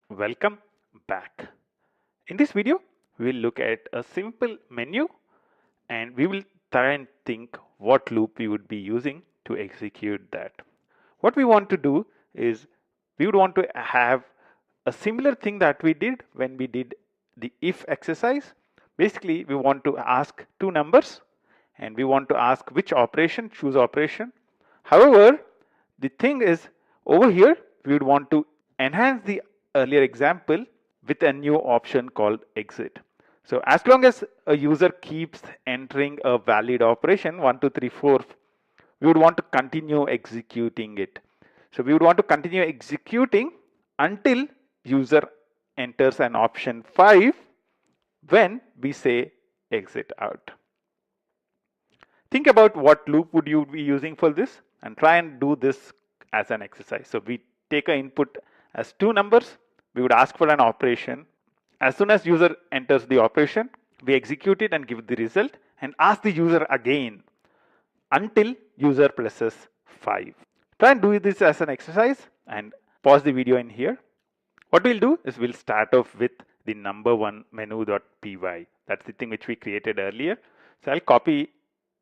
Welcome back. In this video, we will look at a simple menu and we will try and think what loop we would be using to execute that. What we want to do is we would want to have a similar thing that we did when we did the if exercise. Basically, we want to ask two numbers and we want to ask which operation, choose operation. However, the thing is over here, we would want to enhance the earlier example with a new option called exit. So as long as a user keeps entering a valid operation 1, 2, 3, 4, we would want to continue executing it. So we would want to continue executing until user enters an option 5 when we say exit out. Think about what loop would you be using for this and try and do this as an exercise. So we take an input as two numbers. We would ask for an operation. As soon as user enters the operation, we execute it and give the result and ask the user again until user presses 5. Try and do this as an exercise and pause the video in here. What we'll do is we'll start off with the number one menu.py. That's the thing which we created earlier. So I'll copy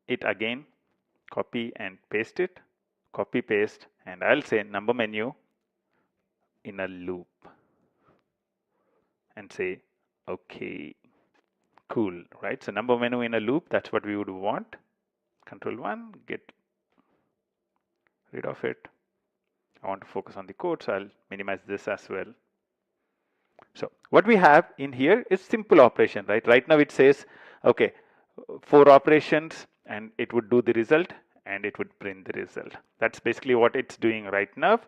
it again, copy and paste it, copy paste, and I'll say number menu in a loop and say okay, cool, right? So number menu in a loop, that's what we would want. Control 1, get rid of it. I want to focus on the code, so I'll minimize this as well. So what we have in here is simple operation, right? Right now it says, okay, 4 operations and it would do the result and it would print the result. That's basically what it's doing right now.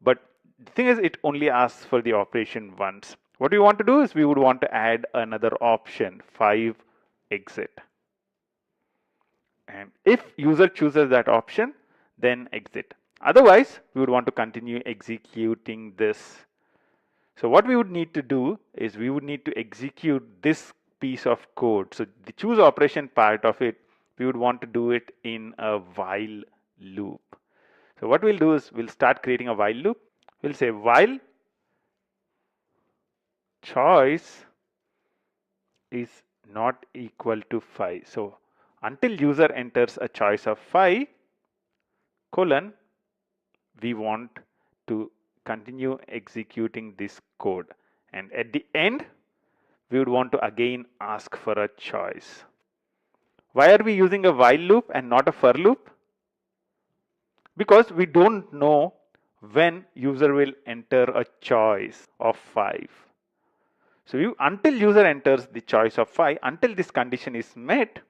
But the thing is, it only asks for the operation once. What we want to do is we would want to add another option, 5 exit. And if user chooses that option, then exit. Otherwise, we would want to continue executing this. So what we would need to do is we would need to execute this piece of code. So the choose operation part of it, we would want to do it in a while loop. So what we'll do is we'll start creating a while loop. We'll say while choice is not equal to 5. So until user enters a choice of 5, colon, we want to continue executing this code. And at the end, we would want to again ask for a choice. Why are we using a while loop and not a for loop? Because we don't know when user will enter a choice of 5. So until user enters the choice of 5, until this condition is met,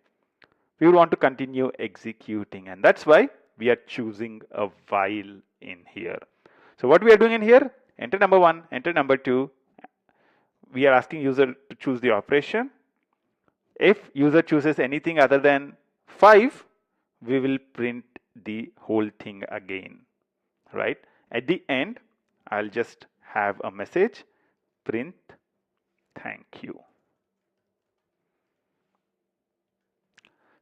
we would want to continue executing. And that's why we are choosing a while in here. So what we are doing in here, enter number 1, enter number 2. We are asking user to choose the operation. If user chooses anything other than 5, we will print the whole thing again, right? At the end, I'll just have a message, print thank you.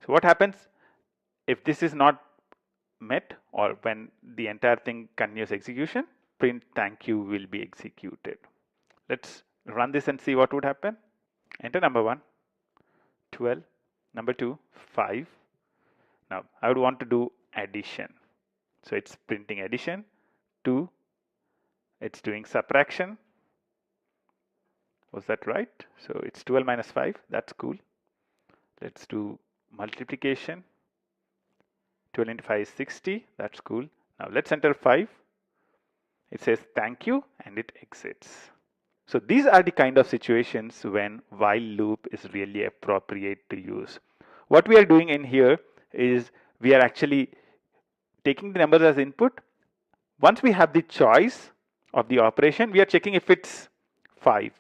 So what happens if this is not met, or when the entire thing continues execution, print thank you will be executed. Let's run this and see what would happen. Enter number 1, 12, number 2, 5. Now I would want to do addition. So it's printing addition. 2, it's doing subtraction. Was that right? So it's 12 minus 5. That's cool. Let's do multiplication. 12 into 5 is 60. That's cool. Now let's enter 5. It says thank you and it exits. So these are the kind of situations when while loop is really appropriate to use. What we are doing in here is we are actually taking the numbers as input. Once we have the choice of the operation, we are checking if it's 5.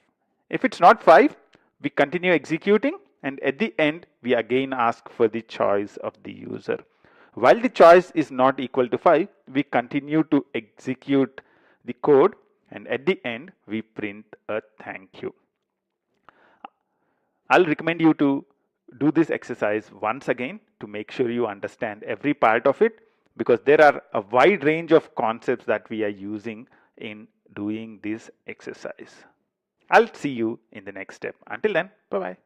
If it's not 5, we continue executing, and at the end, we again ask for the choice of the user. While the choice is not equal to 5, we continue to execute the code, and at the end, we print a thank you. I'll recommend you to do this exercise once again to make sure you understand every part of it, because there are a wide range of concepts that we are using in doing this exercise. I'll see you in the next step. Until then, bye bye.